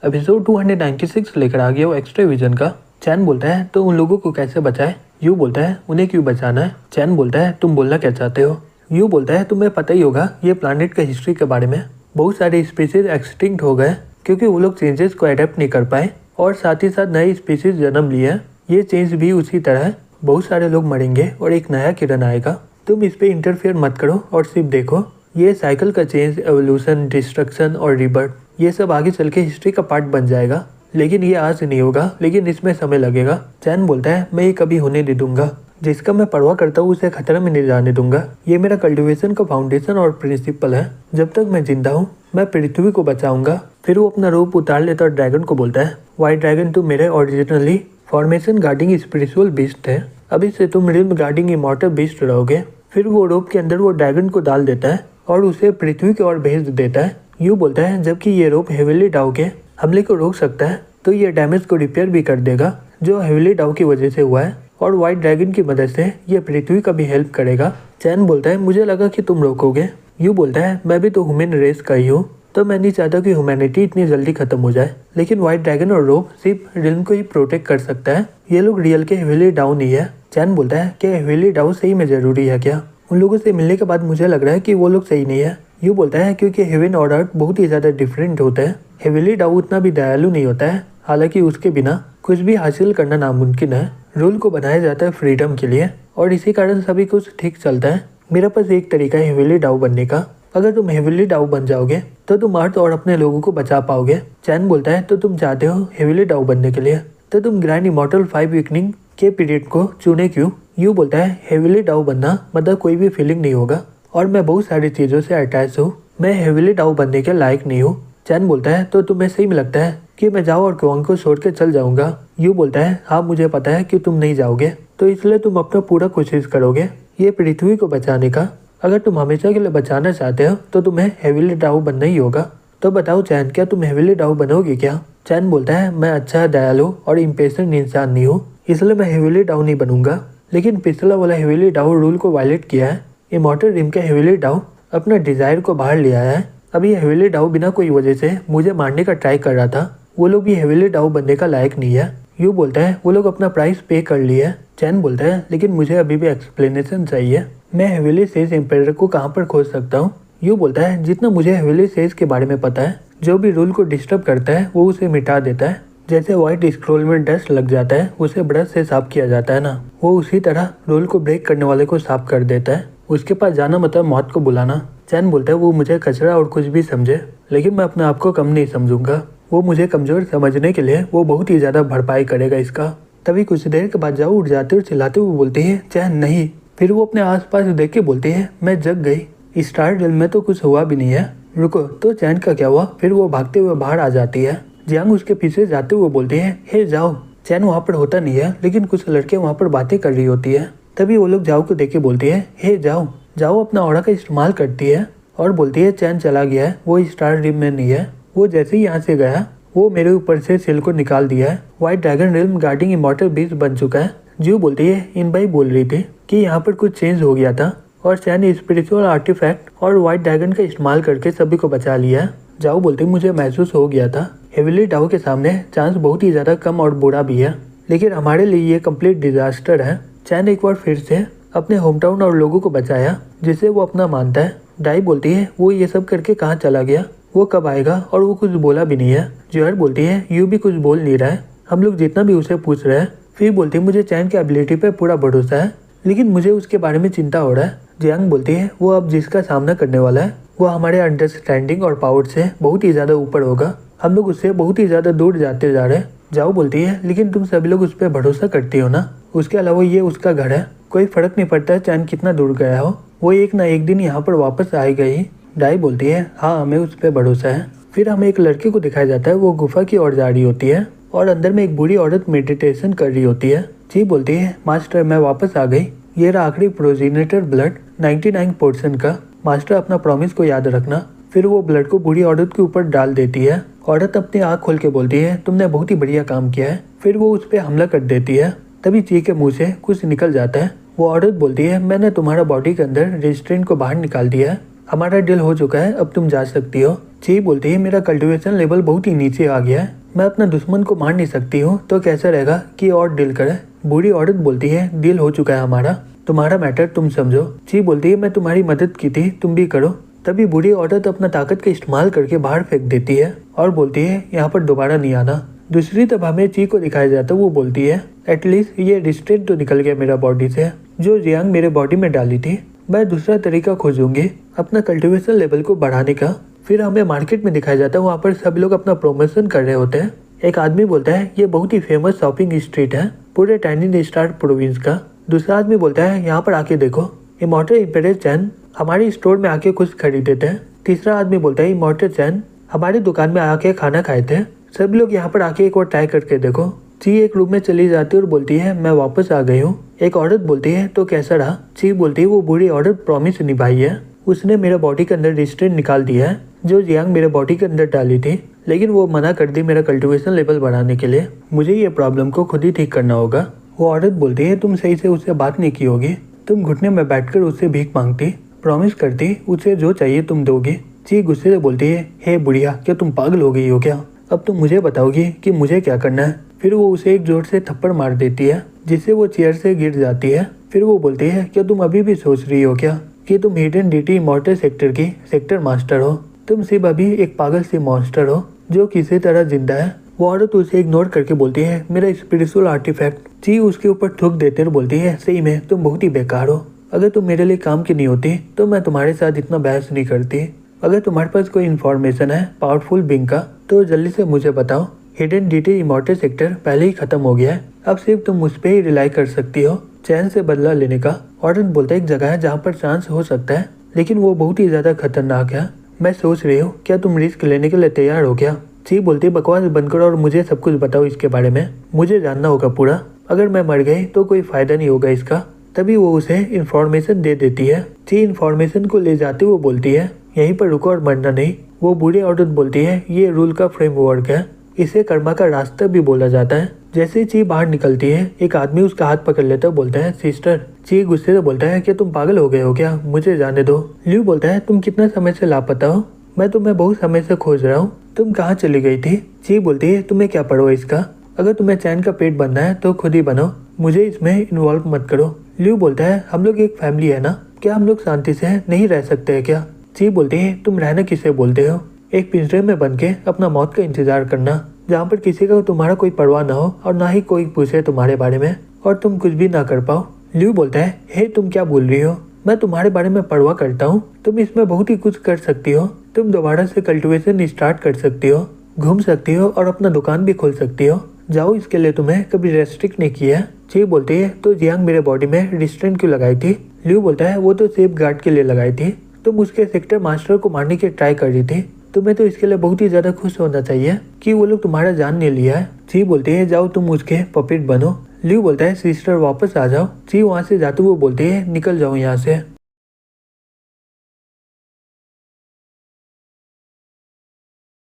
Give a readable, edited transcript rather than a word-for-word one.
Episode 296 लेकर आ गया वो एक्स्ट्रा विजन का। चैन बोलता है तो उन लोगों को कैसे बचाए। यू बोलता है उन्हें क्यों बचाना है। चैन बोलता है तुम बोलना क्या चाहते हो। यू बोलता है तुम्हें पता ही होगा ये प्लानिट का हिस्ट्री के बारे में। बहुत सारे स्पीसीज एक्सटिंक्ट हो गए क्योंकि वो लोग चेंजेस को अडेप्ट नहीं कर पाए और साथ ही साथ नए स्पीसीज जन्म लिए। ये चेंज भी उसी तरह है, बहुत सारे लोग मरेंगे और एक नया किरण आएगा। तुम इस पे इंटरफेयर मत करो और सिर्फ देखो। ये साइकिल का चेंज, एवोल्यूशन, डिस्ट्रक्शन और रिबर्थ, ये सब आगे चल के हिस्ट्री का पार्ट बन जाएगा। लेकिन ये आज नहीं होगा, लेकिन इसमें समय लगेगा। चैन बोलता है मैं ये कभी होने नहीं दूंगा। जिसका मैं परवाह करता हूँ उसे खतरे में नहीं जाने दूंगा। ये मेरा कल्टिवेशन का फाउंडेशन और प्रिंसिपल है। जब तक मैं जिंदा हूँ मैं पृथ्वी को बचाऊंगा। फिर वो अपना रूप उतार लेता और ड्रैगन को बोलता है व्हाइट ड्रैगन तुम मेरे originally formation guarding spiritual beast है। अभी से तुम रिल्म गार्डिंग इमॉर्टल बीस्ट रहोगे। फिर वो रोप के अंदर वो ड्रैगन को डाल देता है और उसे पृथ्वी की ओर भेज देता है। यू बोलता है जबकि ये रोप हेविली डाउ के हमले को रोक सकता है तो ये डैमेज को रिपेयर भी कर देगा जो हेविली डाउ की वजह से हुआ है, और व्हाइट ड्रैगन की मदद से ये पृथ्वी का भी हेल्प करेगा। चैन बोलता है मुझे लगा कि तुम रोकोगे। यू बोलता है मैं भी तो ह्यूमन रेस का ही हूँ, तो मैं नहीं चाहता कि ह्यूमैनिटी इतनी जल्दी खत्म हो जाए। लेकिन व्हाइट ड्रैगन और रोप सिर्फ रिल्म को ही प्रोटेक्ट कर सकता है। ये लोग रियल के हेविली डाउ नहीं है। चैन बोलता है कि हेविली डाउ सही में जरूरी है क्या। उन लोगों से मिलने के बाद मुझे लग रहा है कि वो लोग सही नहीं है। यू बोलता है क्योंकि हेवन और अर्थ बहुत ही ज्यादा डिफरेंट होते हैं। हेविली डाउ उतना भी दयालु नहीं होता है, हालांकि उसके बिना कुछ भी हासिल करना नामुमकिन है। रूल को बनाया जाता है फ्रीडम के लिए और इसी कारण सभी कुछ ठीक चलता है। मेरे पास एक तरीका है हेविली डाउ बनने का। अगर तुम हेविली डाउ बन जाओगे तो तुम अर्थ और अपने लोगों को बचा पाओगे। चैन बोलता है तो तुम चाहते हो हेविली डाउ बनने के लिए, तो तुम ग्रैंड इमॉर्टल 5 वीकनिंग के पीरियड को चुने क्यों। यू बोलता है हेविली डाउ बनना मतलब कोई भी फीलिंग नहीं होगा और मैं बहुत सारी चीजों से अटैच हूँ। मैं हेविली डाउ बनने के लायक नहीं हूँ। चैन बोलता है तो तुम्हें सही में लगता है कि मैं जाऊँ और क्वांग को छोड़ के चल जाऊंगा। यू बोलता है हाँ मुझे पता है कि तुम नहीं जाओगे, तो इसलिए तुम अपना पूरा कोशिश करोगे ये पृथ्वी को बचाने का। अगर तुम हमेशा के लिए बचाना चाहते हो तो तुम्हें हेविली डाउ बनना ही होगा। तो बताओ चैन क्या तुम हेविली डाउ बनोगे क्या। चैन बोलता है मैं अच्छा, दयालु और इम्पेशेंट इंसान नहीं हूँ, इसलिए मैं हेविली डाउ नहीं बनूंगा। लेकिन पिछला वाला हेविली डाउ रूल को वायलेट किया है। इमॉर्टल रिम के हेविली डाउ अपना डिजायर को बाहर ले आया है। अभी हेविली डाउ बिना कोई वजह से मुझे मारने का ट्राई कर रहा था। वो लोग भी हेविली डाउ बनने का लायक नहीं है। यू बोलता है वो लोग अपना प्राइस पे कर लिए है। चैन बोलता है लेकिन मुझे अभी भी एक्सप्लेनेशन चाहिए। मैं हेविली सेज एम्पायर को कहाँ पर खोज सकता हूँ। यू बोलता है जितना मुझे हेविली सेज के बारे में पता है, जो भी रूल को डिस्टर्ब करता है वो उसे मिटा देता है। जैसे व्हाइट स्क्रोल में डस्ट लग जाता है उसे ब्रश से साफ किया जाता है ना, वो उसी तरह रूल को ब्रेक करने वाले को साफ कर देता है। उसके पास जाना मतलब मौत को बुलाना। चैन बोलता है वो मुझे कचरा और कुछ भी समझे, लेकिन मैं अपने आप को कम नहीं समझूंगा। वो मुझे कमजोर समझने के लिए वो बहुत ही ज्यादा भरपाई करेगा इसका। तभी कुछ देर के बाद जाओ उठ जाते और चिल्लाते हुए बोलती है चैन नहीं। फिर वो अपने आसपास देख के बोलती है मैं जग गई, स्टार डेल में तो कुछ हुआ भी नहीं है, रुको तो चैन का क्या हुआ। फिर वो भागते हुए बाहर आ जाती है। जियांग उसके पीछे जाते हुए बोलती है हे जाओ। चैन वहाँ पर होता नहीं है, लेकिन कुछ लड़कियां वहाँ पर बातें कर रही होती है। तभी वो लोग जाओ को देख के बोलती है हे जाओ। जाओ अपना ऑरा का इस्तेमाल करती है और बोलती है चैन चला गया है, वो स्टार रिम में नहीं है। वो जैसे ही यहाँ से गया वो मेरे ऊपर से सिल को निकाल दिया है। White dragon realm guarding immortal beast बन चुका है। जो बोलती है इन भाई बोल रही थी कि यहाँ पर कुछ चेंज हो गया था और चैन स्पिरिचुअल आर्टिफैक्ट और व्हाइट ड्रैगन का इस्तेमाल करके सभी को बचा लिया। जाओ बोलती मुझे महसूस हो गया था हेविली डाउ के सामने चांस बहुत ही ज्यादा कम और बुरा भी है, लेकिन हमारे लिए ये कंप्लीट डिजास्टर है। चैन एक बार फिर से अपने होम टाउन और लोगों को बचाया जिसे वो अपना मानता है। डाई बोलती है वो ये सब करके कहाँ चला गया, वो कब आएगा, और वो कुछ बोला भी नहीं है। जोहर बोलती है यू भी कुछ बोल नहीं रहा है, हम लोग जितना भी उसे पूछ रहे हैं। फिर बोलती है मुझे चैन की एबिलिटी पे पूरा भरोसा है, लेकिन मुझे उसके बारे में चिंता हो रहा है। जियांग बोलती है वो अब जिसका सामना करने वाला है वो हमारे अंडरस्टैंडिंग और पावर से बहुत ही ज्यादा ऊपर होगा। हम लोग उससे बहुत ही ज्यादा दूर जाते जा रहे हैं। जाओ बोलती है लेकिन तुम सभी लोग उस पर भरोसा करती हो ना, उसके अलावा ये उसका घर है, कोई फर्क नहीं पड़ता है चैन कितना दूर गया हो, वो एक ना एक दिन यहाँ पर वापस आएगा ही। डाई बोलती है हाँ हमें उस पर भरोसा है। फिर हमें एक लड़के को दिखाया जाता है, वो गुफा की ओर जा रही होती है और अंदर में एक बूढ़ी औरत मेडिटेशन कर रही होती है। जी बोलती है मास्टर मैं वापस आ गई, ये रहा आखिरी प्रोजेनेटर ब्लड 99% का, मास्टर अपना प्रॉमिस को याद रखना। फिर वो ब्लड को बूढ़ी औरत के ऊपर डाल देती है। औरत अपनी आँख खोल के बोलती है तुमने बहुत ही बढ़िया काम किया है। फिर वो उस पर हमला कर देती है। तभी ची के मुंह से कुछ निकल जाता है। वो औरत बोलती है मैंने तुम्हारा बॉडी के अंदर रेजिस्टेंट को बाहर निकाल दिया है, हमारा डील हो चुका है, अब तुम जा सकती हो। ची बोलती है मेरा कल्टीवेशन लेवल बहुत ही नीचे आ गया है, मैं अपना दुश्मन को मार नहीं सकती हूँ, तो कैसा रहेगा कि और डील करे। बूढ़ी औरत बोलती है डील हो चुका है हमारा, तुम्हारा मैटर तुम समझो। ची बोलती है मैं तुम्हारी मदद की थी, तुम भी करो। तभी बूढ़ी औरत अपना ताकत का इस्तेमाल करके बाहर फेंक देती है और बोलती है यहाँ पर दोबारा नहीं आना। दूसरी तरफ हमें ची को दिखाया जाता है, वो बोलती है एटलीस्ट ये रिस्ट्रेंट तो निकल गया मेरा बॉडी से, जो जियांग मेरे बॉडी में डाली थी। मैं दूसरा तरीका खोजूंगी अपना कल्टीवेशन लेवल को बढ़ाने का। फिर हमें मार्केट में दिखाया जाता है, वहाँ पर सब लोग अपना प्रमोशन कर रहे होते हैं। एक आदमी बोलता है ये बहुत ही फेमस शॉपिंग स्ट्रीट है पूरे टाइनी स्टार प्रोविंस का। दूसरा आदमी बोलता है यहाँ पर आके देखो, इमॉर्टल इम्पेरियल चैन हमारे स्टोर में आके कुछ खरीदे थे। तीसरा आदमी बोलता है इमॉर्टल चैन हमारी दुकान में आके खाना खाए थे, सब लोग यहाँ पर आके एक और ट्राई करके देखो। ची एक रूम में चली जाती है और बोलती है मैं वापस आ गई हूँ। एक औरत बोलती है तो कैसा रहा। ची बोलती है वो बूढ़ी औरत प्रॉमिस निभाई है, उसने मेरे बॉडी के अंदर रिस्ट्रेंट निकाल दिया है जो जियांग मेरे बॉडी के अंदर डाली थी, लेकिन वो मना कर दी मेरा कल्टीवेशन लेवल बढ़ाने के लिए। मुझे ये प्रॉब्लम को खुद ही ठीक करना होगा। वो औरत बोलती है तुम सही से उससे बात नहीं की होगी, तुम घुटने में बैठकर उससे भीख मांगती, प्रॉमिस करती उसे जो चाहिए तुम दोगी। ची गुस्से से बोलती है हे बुढ़िया क्या तुम पागल हो गई हो क्या, अब तुम मुझे बताओगी कि मुझे क्या करना है। फिर वो उसे एक जोर से थप्पड़ मार देती है जिससे वो चेयर से गिर जाती है। फिर वो बोलती है क्या तुम अभी भी सोच रही हो क्या कि तुम हिडन डिटी इमॉर्टल सेक्टर की सेक्टर मास्टर हो, तुम सिर्फ अभी एक पागल सी मॉन्स्टर हो जो किसी तरह जिंदा है। वो औरत उसे इग्नोर करके बोलती है मेरा स्पिरिचुअल आर्टिफैक्ट। ची उसके ऊपर थूक देते और बोलती है सही में तुम बहुत ही बेकार हो, अगर तुम मेरे लिए काम की नहीं होती तो मैं तुम्हारे साथ इतना बहस नहीं करती। अगर तुम्हारे पास कोई इन्फॉर्मेशन है पावरफुल बिंग का तो जल्दी से मुझे बताओ। हिडन डिटी इमॉर्टल सेक्टर पहले ही खत्म हो गया है, अब सिर्फ तुम मुझ पे ही रिलाई कर सकती हो चैन से बदला लेने का। औरत बोलता है एक जगह है जहाँ पर चांस हो सकता है, लेकिन वो बहुत ही ज्यादा खतरनाक है, मैं सोच रही हूँ क्या तुम रिस्क लेने के लिए तैयार हो क्या। ची बोलती है बकवास बंद करो और मुझे सब कुछ बताओ इसके बारे में, मुझे जानना होगा पूरा, अगर मैं मर गई तो कोई फायदा नहीं होगा इसका। तभी वो उसे इन्फॉर्मेशन दे देती है। ची इन्फॉर्मेशन को ले जाते वो बोलती है यहीं पर रुको और मरना नहीं। वो बूढ़ी औरत बोलती है ये रूल का फ्रेमवर्क है, इसे कर्मा का रास्ता भी बोला जाता है। जैसे ही ची बाहर निकलती है एक आदमी उसका हाथ पकड़ लेता है, बोलता है सिस्टर। ची गुस्से से बोलता है कि तुम पागल हो गए हो क्या, मुझे जाने दो। ल्यू बोलता है तुम कितना समय से लापता हो, मैं तुम्हें बहुत समय से खोज रहा हूँ, तुम कहाँ चली गई थी। ची बोलती है तुम्हें क्या पड़ो इसका, अगर तुम्हें चैन का पेट बनना है तो खुद ही बनो, मुझे इसमें इन्वॉल्व मत करो। ल्यू बोलता है हम लोग एक फैमिली है ना, क्या हम लोग शांति से नहीं रह सकते है क्या। ची बोलती है तुम रहना किसे बोलते हो, एक पिंजरे में बन के अपना मौत का इंतजार करना जहाँ पर किसी का तुम्हारा कोई परवाह ना हो और ना ही कोई पूछे तुम्हारे बारे में और तुम कुछ भी ना कर पाओ। ल्यू बोलता है हे तुम क्या बोल रही हो, मैं तुम्हारे बारे में परवाह करता हूँ, तुम इसमें बहुत ही कुछ कर सकती हो, तुम दोबारा से कल्टीवेशन स्टार्ट कर सकती हो, घूम सकती हो और अपना दुकान भी खोल सकती हो, जाओ इसके लिए तुम्हें कभी रेस्ट्रिक्ट नहीं किया है। ची बोलती है तो जियांग मेरे बॉडी में रिस्ट्रेंट क्यों लगाई थी। ल्यू बोलता है वो तो सेफ गार्ड के लिए लगाई थी, तुम उसके सेक्टर मास्टर को मारने की ट्राई कर रही थी, तुम्हें तो इसके लिए बहुत ही ज्यादा खुश होना चाहिए कि वो लोग तुम्हारा जान नहीं लिया है। ची बोलती है जाओ तुम उसके पपेट बनो। ल्यू बोलता है सिस्टर वापस आ जाओ। ची वहाँ से जाते हुए बोलती है निकल जाओ यहाँ से।